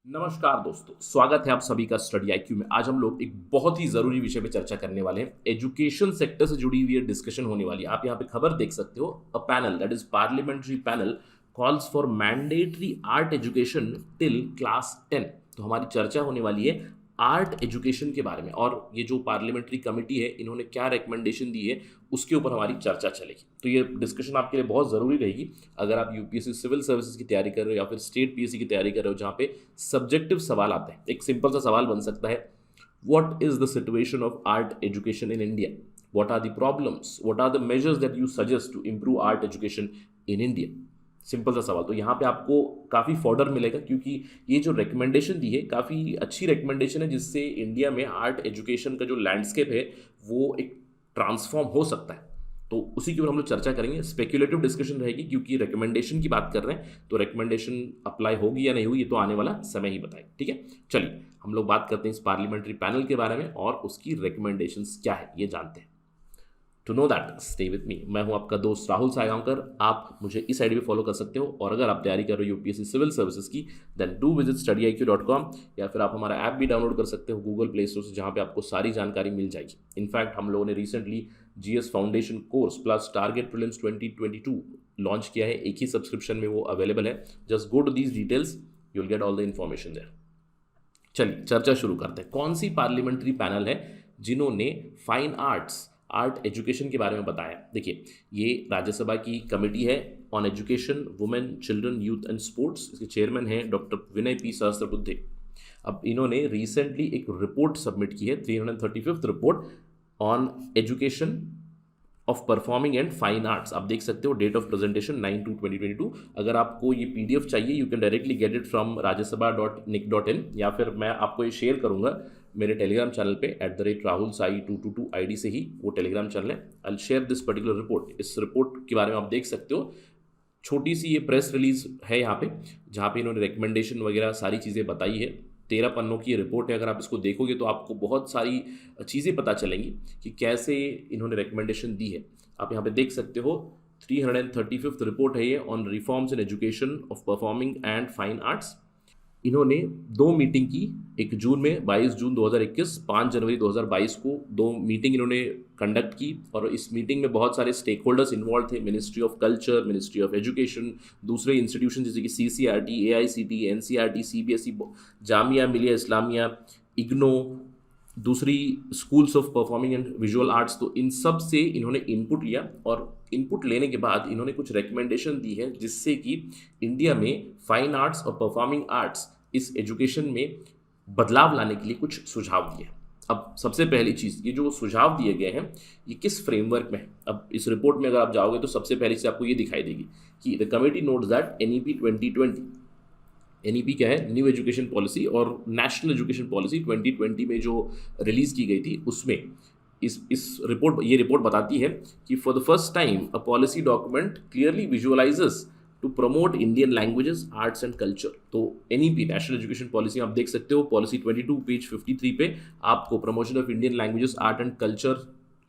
नमस्कार दोस्तों, स्वागत है आप सभी का स्टडी आईक्यू में। आज हम लोग एक बहुत ही जरूरी विषय पे चर्चा करने वाले हैं। एजुकेशन सेक्टर से जुड़ी हुई डिस्कशन होने वाली है। आप यहाँ पे खबर देख सकते हो। A panel that is parliamentary panel calls for mandatory art education till class 10। तो हमारी चर्चा होने वाली है आर्ट एजुकेशन के बारे में, और ये जो पार्लियामेंट्री कमेटी है इन्होंने क्या रिकमेंडेशन दी है उसके ऊपर हमारी चर्चा चलेगी। तो ये डिस्कशन आपके लिए बहुत ज़रूरी रहेगी अगर आप यूपीएससी सिविल सर्विसेज की तैयारी कर रहे हो या फिर स्टेट पीएससी की तैयारी कर रहे हो, जहाँ पे सब्जेक्टिव सवाल आते हैं। एक सिंपल सा सवाल बन सकता है, what is the situation of art education in India, what are the problems, what are the measures that you suggest to improve art education in India. Simple सा सवाल। तो यहाँ पे आपको काफ़ी फॉर्डर मिलेगा, क्योंकि ये जो रिकमेंडेशन दी है काफ़ी अच्छी रिकमेंडेशन है, जिससे इंडिया में आर्ट एजुकेशन का जो लैंडस्केप है वो एक ट्रांसफॉर्म हो सकता है। तो उसी के ऊपर हम लोग चर्चा करेंगे। स्पेक्युलेटिव डिस्कशन रहेगी, क्योंकि रिकमेंडेशन की बात कर रहे हैं, तो रिकमेंडेशन अप्लाई होगी या नहीं होगी ये तो आने वाला समय ही बताएगा। ठीक है, चलिए हम लोग बात करते हैं इस पार्लियामेंट्री पैनल के बारे में और उसकी रिकमेंडेशंस क्या है ये जानते हैं। To know that stay with me. मैं हूं आपका दोस्त राहुल सायगांवकर। आप मुझे इस आईडी पे फॉलो कर सकते हो, और अगर आप तैयारी कर रहे हो यूपीएससी सिविल सर्विसेज की, देन डू विजिट studyIQ.com, या फिर आप हमारा ऐप भी डाउनलोड कर सकते हो गूगल प्ले स्टोर से, जहां पे आपको सारी जानकारी मिल जाएगी। इनफैक्ट हम लोगों ने recently GS foundation course plus target prelims 2022 launch किया है। एक ही सब्सक्रिप्शन में वो अवेलेबल है। Just go to these details, you will get all the information there. चलिए चर्चा शुरू करते हैं। कौन सी पार्लियामेंट्री पैनल है जिन्होंने फाइन आर्ट एजुकेशन के बारे में बताया? देखिए, ये राज्यसभा की कमेटी है on education, women, children, youth and sports. इसके चेयरमैन हैं डॉक्टर विनय पी सहस्त्रबुद्धे। अब इन्होंने रिसेंटली एक रिपोर्ट सबमिट की है, 335th report on education of performing and fine arts. आप देख सकते हो, डेट ऑफ प्रेजेंटेशन 9/2/2022। अगर आपको ये पीडीएफ चाहिए, you can directly get it from rajyasabha.nic.in, या फिर मैं आपको ये शेयर करूंगा मेरे टेलीग्राम चैनल पे @rahulsai222 आईडी से ही वो टेलीग्राम चैनल है। I will share this particular report. इस रिपोर्ट के बारे में आप देख सकते हो। छोटी सी ये प्रेस रिलीज है यहाँ पे, जहाँ पे इन्होंने रिकमेंडेशन वगैरह सारी चीज़ें बताई है। 13 पन्नों की ये रिपोर्ट है। अगर आप इसको देखोगे तो आपको बहुत सारी चीज़ें पता चलेंगी कि कैसे इन्होंने रिकमेंडेशन दी है। आप यहाँ पे देख सकते हो, 335th रिपोर्ट है ये on reforms in education of performing and fine arts. इन्होंने 2 मीटिंग की, एक जून में 22 जून 2021, 5 जनवरी 2022 को 2 मीटिंग इन्होंने कंडक्ट की, और इस मीटिंग में बहुत सारे स्टेक होल्डर्स इन्वॉल्व थे। Ministry of culture, ministry of education, दूसरे इंस्टीट्यूशन जैसे कि CCRT, AICT, NCERT, CBSE, Jamia Millia Islamia, IGNOU, दूसरी schools of performing and visual arts. तो इन सब से इन्होंने इनपुट लिया, और इनपुट लेने के बाद इन्होंने कुछ रिकमेंडेशन दी है, जिससे कि इंडिया में फाइन आर्ट्स और परफॉर्मिंग आर्ट्स इस एजुकेशन में बदलाव लाने के लिए कुछ सुझाव दिए। अब सबसे पहली चीज़, ये जो सुझाव दिए गए हैं ये किस फ्रेमवर्क में है? अब इस रिपोर्ट में अगर आप जाओगे तो सबसे पहली चीज़ आपको ये दिखाई देगी कि the committee notes that NEP 2020, NEP क्या है, न्यू एजुकेशन पॉलिसी, और नेशनल एजुकेशन पॉलिसी 2020 में जो रिलीज़ की गई थी उसमें इस रिपोर्ट बताती है कि for the first time a policy document clearly visualises to promote Indian languages, arts and culture. तो एनईपी, नेशनल एजुकेशन पॉलिसी, आप देख सकते हो पॉलिसी 22 पेज 53 पे आपको promotion of Indian languages, art and culture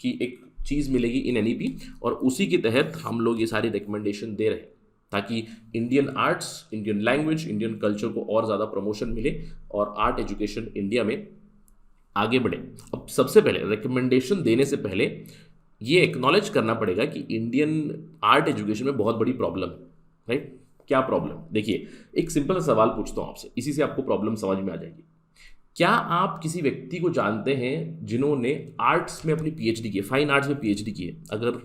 की एक चीज़ मिलेगी इन एनईपी, और उसी के तहत हम लोग ये सारी रिकमेंडेशन दे रहे हैं, ताकि Indian arts, Indian language, Indian culture को और ज़्यादा प्रमोशन मिले और आर्ट एजुकेशन इंडिया में आगे बढ़े। अब सबसे पहले रिकमेंडेशन देने से पहले ये एक्नॉलेज करना पड़ेगा कि इंडियन आर्ट एजुकेशन में बहुत बड़ी प्रॉब्लम है, राइट? क्या प्रॉब्लम? देखिए, एक सिंपल सा सवाल पूछता हूँ आपसे, इसी से आपको प्रॉब्लम समझ में आ जाएगी। क्या आप किसी व्यक्ति को जानते हैं जिन्होंने आर्ट्स में अपनी पीएचडी की है, फाइन आर्ट्स में पीएचडी की है? अगर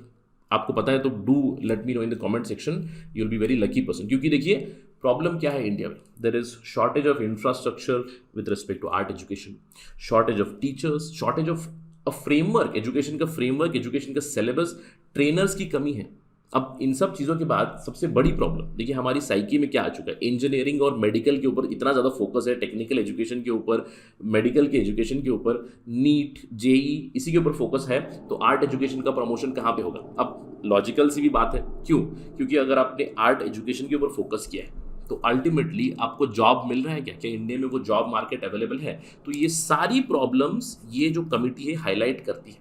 आपको पता है तो do let me know in the comment section, you will be very lucky person. क्योंकि देखिए, प्रॉब्लम क्या है इंडिया में? There is shortage of infrastructure with respect to art education, shortage of teachers, shortage of a framework, education का framework, education का syllabus, trainers की कमी है। अब इन सब चीज़ों के बाद सबसे बड़ी प्रॉब्लम देखिए हमारी साइकी में क्या आ चुका है। इंजीनियरिंग और मेडिकल के ऊपर इतना ज़्यादा फोकस है, टेक्निकल एजुकेशन के ऊपर, मेडिकल के एजुकेशन के ऊपर, नीट, जेई, इसी के ऊपर फोकस है। तो आर्ट एजुकेशन का प्रमोशन कहाँ पे होगा? अब लॉजिकल सी भी बात है, क्यों? क्योंकि अगर आपने आर्ट एजुकेशन के ऊपर फोकस किया है तो अल्टीमेटली आपको जॉब मिल रहा है क्या? क्या इंडिया में वो जॉब मार्केट अवेलेबल है? तो ये सारी प्रॉब्लम्स ये जो कमिटी है हाईलाइट करती है,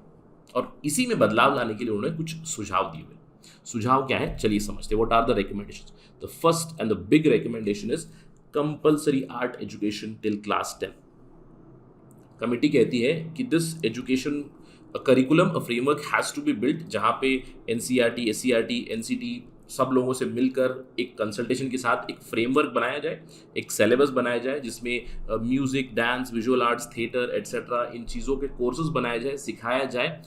और इसी में बदलाव लाने के लिए उन्होंने कुछ सुझाव दिए हुए। सुझाव क्या है, चलिए समझते हैं। What are the recommendations? The first and the big recommendation is compulsory art education till class 10। Committee कहती है कि this education curriculum a framework has to be built, जहाँ पे एनसीईआरटी, एससीईआरटी, एनसीटी सब लोगों से मिलकर एक कंसल्टेशन के साथ एक फ्रेमवर्क बनाया जाए, एक सिलेबस बनाया जाए जिसमें music, dance, visual arts, theatre etcetera इन चीज़ों के कोर्सेज बनाए जाए, सिखाया जाए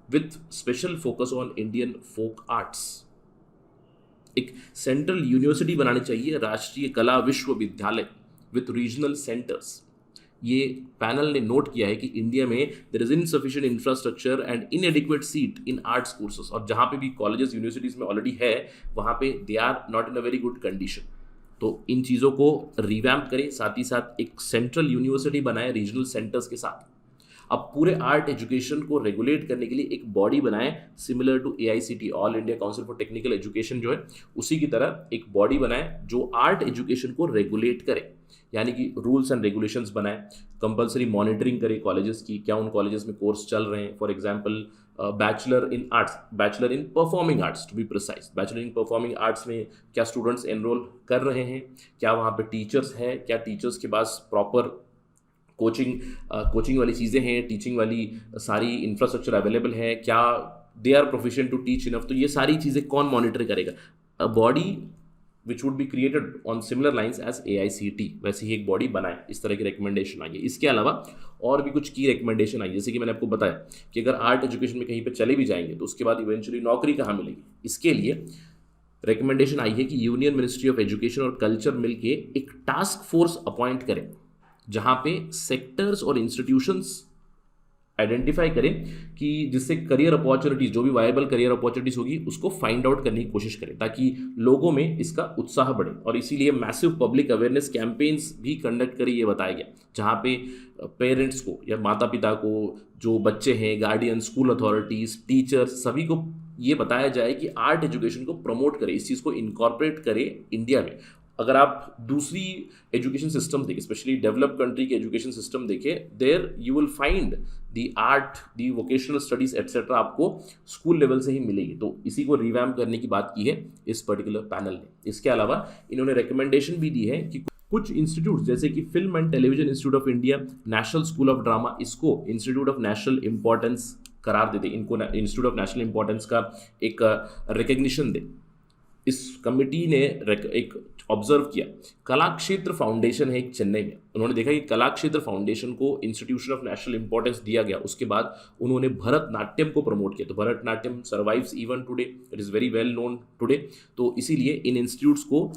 with special focus on Indian folk arts. एक सेंट्रल यूनिवर्सिटी बनानी चाहिए, राष्ट्रीय कला विश्वविद्यालय विथ रीजनल सेंटर्स। ये पैनल ने नोट किया है कि इंडिया में there is insufficient infrastructure and inadequate seat in arts courses, और जहाँ पे भी कॉलेजेस यूनिवर्सिटीज़ में ऑलरेडी है वहाँ पे they are not in a very good condition. तो इन चीज़ों को रिवैम्प करें, साथ ही साथ एक सेंट्रल यूनिवर्सिटी बनाए रीजनल सेंटर्स के साथ। अब पूरे आर्ट एजुकेशन को रेगुलेट करने के लिए एक बॉडी बनाए, similar to AICT, all India council for technical education जो है उसी की तरह एक बॉडी बनाए जो आर्ट एजुकेशन को रेगुलेट करे, यानी कि रूल्स एंड रेगुलेशंस बनाए, कंपलसरी मॉनिटरिंग करे कॉलेजेस की, क्या उन कॉलेजेस में कोर्स चल रहे हैं। For example bachelor in arts, bachelor in performing arts to be precise, bachelor in performing arts में क्या स्टूडेंट्स एनरोल कर रहे हैं, क्या वहाँ पे टीचर्स हैं, क्या टीचर्स के पास प्रॉपर कोचिंग वाली चीज़ें हैं, टीचिंग वाली सारी इंफ्रास्ट्रक्चर अवेलेबल है, क्या they are proficient to teach enough. तो ये सारी चीज़ें कौन मॉनिटर करेगा? A body which would be created on similar lines as AICT, वैसे ही एक बॉडी बनाए। इस तरह की रिकमेंडेशन आई है। इसके अलावा और भी कुछ की रिकमेंडेशन आई, जैसे कि मैंने आपको बताया कि अगर आर्ट एजुकेशन में कहीं पर चले भी जाएंगे तो उसके बाद इवेंचुअली नौकरी कहाँ मिलेगी। इसके लिए रिकमेंडेशन आई है कि यूनियन मिनिस्ट्री ऑफ एजुकेशन और कल्चर मिलके एक टास्क फोर्स अपॉइंट करें, जहाँ पे सेक्टर्स और इंस्टीट्यूशंस आइडेंटिफाई करें कि जिससे करियर अपॉर्चुनिटीज़, जो भी वायबल करियर अपॉर्चुनिटीज़ होगी उसको फाइंड आउट करने की कोशिश करें, ताकि लोगों में इसका उत्साह बढ़े। और इसीलिए मैसिव पब्लिक अवेयरनेस कैंपेन्स भी कंडक्ट करें, ये बताया गया, जहाँ पे पेरेंट्स को या माता पिता को, जो बच्चे हैं, गार्डियन, स्कूल अथॉरिटीज़, टीचर्स, सभी को ये बताया जाए कि आर्ट एजुकेशन को प्रमोट करें, इस चीज़ को इनकॉर्पोरेट करें इंडिया में। अगर आप दूसरी एजुकेशन सिस्टम देखें, स्पेशली डेवलप्ड कंट्री के एजुकेशन सिस्टम देखें, there you will find the art, the vocational studies etcetera आपको स्कूल लेवल से ही मिलेगी। तो इसी को रिवैम्प करने की बात की है इस पर्टिकुलर पैनल ने। इसके अलावा इन्होंने रिकमेंडेशन भी दी है कि कुछ इंस्टीट्यूट जैसे कि film and television institute of India, national school of drama, इसको इंस्टीट्यूट ऑफ नेशनल इंपॉर्टेंस करार दे दे, इनको इंस्टीट्यूट ऑफ नेशनल इंपॉर्टेंस का एक रिकग्निशन दे। इस कमिटी ने एक ऑब्जर्व किया, कला क्षेत्र फाउंडेशन है एक चेन्नई में, उन्होंने देखा कि कला क्षेत्र फाउंडेशन को इंस्टीट्यूशन ऑफ नेशनल इंपॉर्टेंस दिया गया। उसके बाद उन्होंने भरतनाट्यम को प्रमोट किया, तो Bharatanatyam survives even today, it is very well known today. तो इसीलिए इन इंस्टीट्यूट्स को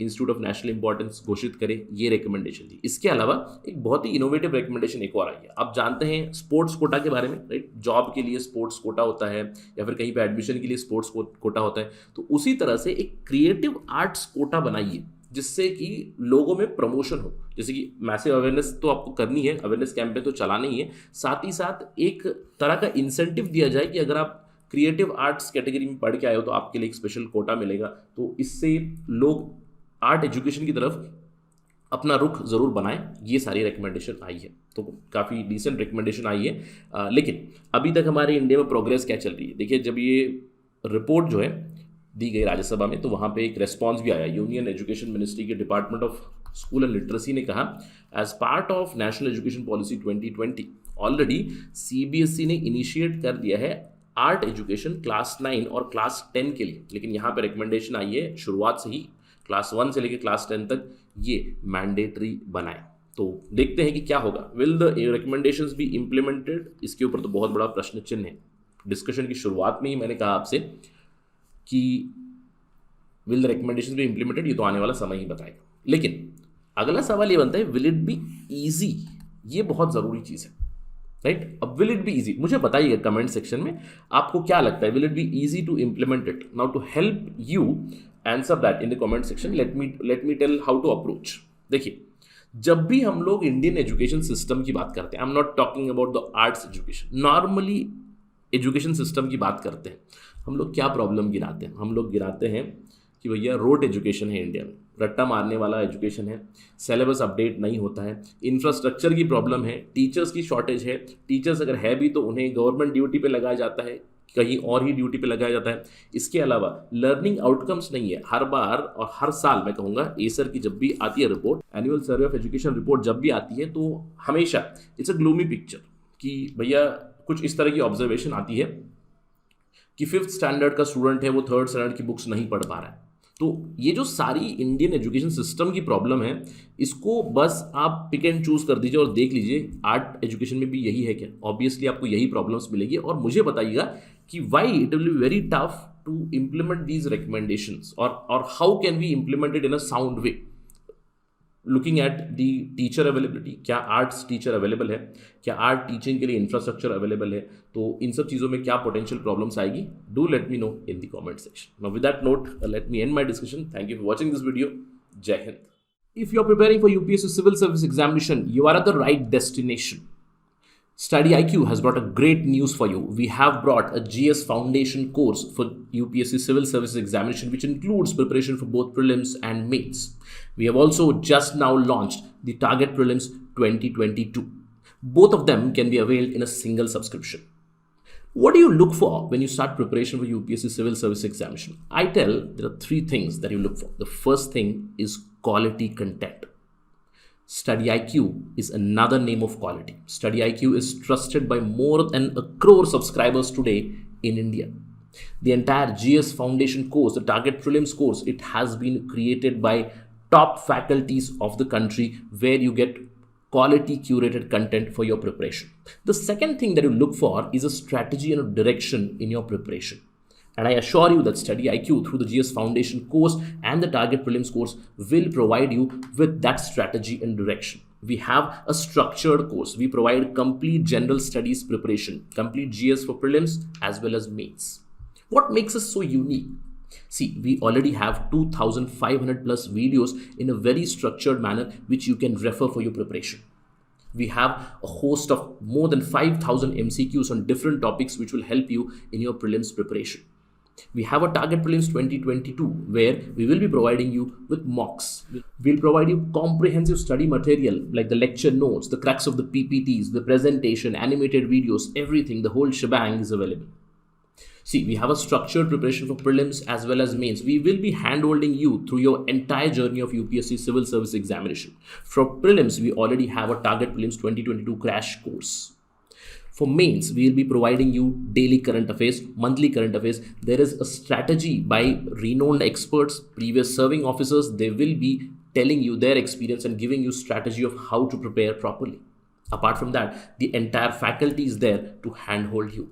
इंस्टीट्यूट ऑफ नेशनल इंपॉर्टेंस घोषित करें, ये रिकमेंडेशन दी। इसके अलावा एक बहुत ही इनोवेटिव रिकमेंडेशन एक और आई है। आप जानते हैं स्पोर्ट्स कोटा के बारे में, राइट? जॉब के लिए स्पोर्ट्स कोटा होता है या फिर कहीं पे एडमिशन के लिए स्पोर्ट्स कोटा होता है। तो उसी तरह से एक क्रिएटिव आर्ट्स कोटा बनाइए जिससे कि लोगों में प्रमोशन हो। जैसे कि मैसिव अवेयरनेस तो आपको करनी है, अवेयरनेस कैंपेन तो चलाना ही है, साथ ही साथ एक तरह का इंसेंटिव दिया जाए कि अगर आप क्रिएटिव आर्ट्स कैटेगरी में पढ़ के आए हो तो आपके लिए एक स्पेशल कोटा मिलेगा। तो इससे लोग आर्ट एजुकेशन की तरफ अपना रुख ज़रूर बनाएं। ये सारी रिकमेंडेशन आई है, तो काफ़ी डिसेंट रिकमेंडेशन आई है। लेकिन अभी तक हमारे इंडिया में प्रोग्रेस क्या चल रही है? देखिए, जब ये रिपोर्ट जो है दी गई राज्यसभा में तो वहाँ पे एक रेस्पॉन्स भी आया। यूनियन एजुकेशन मिनिस्ट्री के department of school and literacy ने कहा, as part of national education policy 2020 already CBSE ने इनिशिएट कर दिया है आर्ट एजुकेशन क्लास 9 और क्लास 10 के लिए। लेकिन यहाँ पे रिकमेंडेशन आई है शुरुआत से ही क्लास 1 से लेकर क्लास 10 तक ये मैंडेटरी बनाए। तो देखते हैं कि क्या होगा। Will the recommendations be implemented? इसके ऊपर तो बहुत बड़ा प्रश्न चिन्ह है। डिस्कशन की शुरुआत में ही मैंने कहा आपसे कि will the recommendations be implemented, ये तो आने वाला समय ही बताएगा। लेकिन अगला सवाल ये बनता है, विल इट बी ईजी? ये बहुत ज़रूरी चीज़ है, राइट? अब विल इट बी ईजी, मुझे बताइए कमेंट सेक्शन में आपको क्या लगता है, will it be easy to implement it? Now to help you answer that in the comment section, let me tell how to approach. देखिए, जब भी हम लोग इंडियन एजुकेशन सिस्टम की बात करते हैं, I am not talking about the arts education, normally education system की बात करते हैं, हम लोग क्या प्रॉब्लम गिनाते हैं? हम लोग गिनाते हैं कि भैया रोट एजुकेशन है इंडिया में, रट्टा मारने वाला एजुकेशन है, सिलेबस अपडेट नहीं होता है, इंफ्रास्ट्रक्चर की प्रॉब्लम है, टीचर्स की शॉर्टेज है, टीचर्स अगर है भी तो उन्हें गवर्नमेंट ड्यूटी पे लगाया जाता है, कहीं और ही ड्यूटी पे लगाया जाता है। इसके अलावा लर्निंग आउटकम्स नहीं है। हर बार और हर साल मैं कहूँगा एसर की जब भी आती है report, annual survey of education report जब भी आती है, तो हमेशा इट्स अ ग्लूमी पिक्चर कि भैया कुछ इस तरह की ऑब्जर्वेशन आती है कि 5th स्टैंडर्ड का स्टूडेंट है वो 3rd स्टैंडर्ड की बुक्स नहीं पढ़ पा रहा है। तो ये जो सारी इंडियन एजुकेशन सिस्टम की प्रॉब्लम है, इसको बस आप पिक एंड चूज कर दीजिए और देख लीजिए आर्ट एजुकेशन में भी यही है क्या। ऑब्वियसली आपको यही प्रॉब्लम्स मिलेगी और मुझे बताइएगा कि why it will be very tough to implement these recommendations और how can we implement it in a sound way. Looking at the teacher availability, क्या आर्ट्स टीचर अवेलेबल है, क्या आर्ट टीचिंग के लिए इंफ्रास्ट्रक्चर अवेलेबल है, तो इन सब चीज़ों में क्या पोटेंशियल प्रॉब्लम्स आएगी, do let me know in the comment section. Now with that note let me and my discussion. Thank you for watching this video. जय Hind. If you are preparing for UPSC Civil Service Examination, you are at the right destination. Study IQ has brought a great news for you. We have brought a GS Foundation course for UPSC Civil Service Examination, which includes preparation for both prelims and mains. We have also just now launched the Target Prelims 2022. Both of them can be availed in a single subscription. What do you look for when you start preparation for UPSC Civil Service Examination? I tell there are 3 things that you look for. The first thing is quality content. Study IQ is another name of quality. Study IQ is trusted by more than 1 crore subscribers today in India. The entire GS Foundation course, the Target Prelims course, it has been created by top faculties of the country where you get quality curated content for your preparation. The second thing that you look for is a strategy and a direction in your preparation. And I assure you that Study IQ through the GS Foundation course and the Target Prelims course will provide you with that strategy and direction. We have a structured course. We provide complete general studies preparation, complete GS for prelims as well as mains. What makes us so unique? See, we already have 2,500 plus videos in a very structured manner which you can refer for your preparation. We have a host of more than 5,000 MCQs on different topics which will help you in your prelims preparation. We have a Target Prelims 2022 where we will be providing you with mocks. We'll provide you comprehensive study material like the lecture notes, the crux of the PPTs, the presentation, animated videos, everything, the whole shebang is available. See, we have a structured preparation for prelims as well as mains. We will be hand-holding you through your entire journey of UPSC Civil Service Examination. For prelims, we already have a Target Prelims 2022 crash course. For mains, we will be providing you daily current affairs, monthly current affairs. There is a strategy by renowned experts, previous serving officers. They will be telling you their experience and giving you strategy of how to prepare properly. Apart from that, the entire faculty is there to handhold you.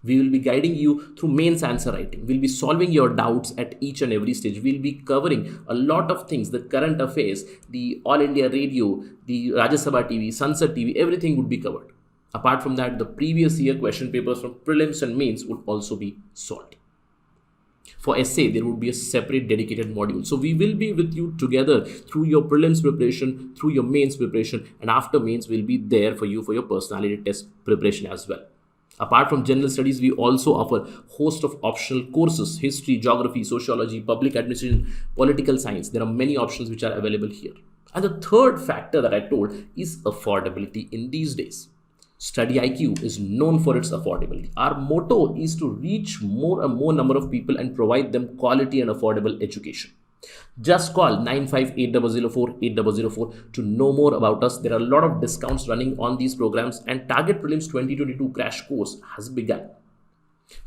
We will be guiding you through mains answer writing. We'll be solving your doubts at each and every stage. We'll be covering a lot of things, the current affairs, the All India Radio, the Rajya Sabha TV, Sansad TV, everything would be covered. Apart from that, the previous year question papers from prelims and mains would also be solved. For essay, there would be a separate dedicated module. So we will be with you together through your prelims preparation, through your mains preparation, and after mains, we'll be there for you for your personality test preparation as well. Apart from general studies, we also offer host of optional courses, history, geography, sociology, public administration, political science. There are many options which are available here. And the third factor that I told is affordability in these days. Study IQ is known for its affordability. Our motto is to reach more and more number of people and provide them quality and affordable education. Just call 9580048004 to know more about us. There are a lot of discounts running on these programs and Target Prelims 2022 crash course has begun.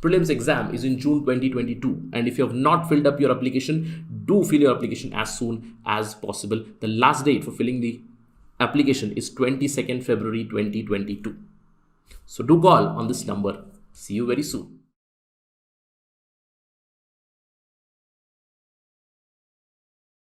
Prelims exam is in June 2022 and if you have not filled up your application, do fill your application as soon as possible. The last date for filling the application is 22nd February 2022. So do call on this number. See you very soon.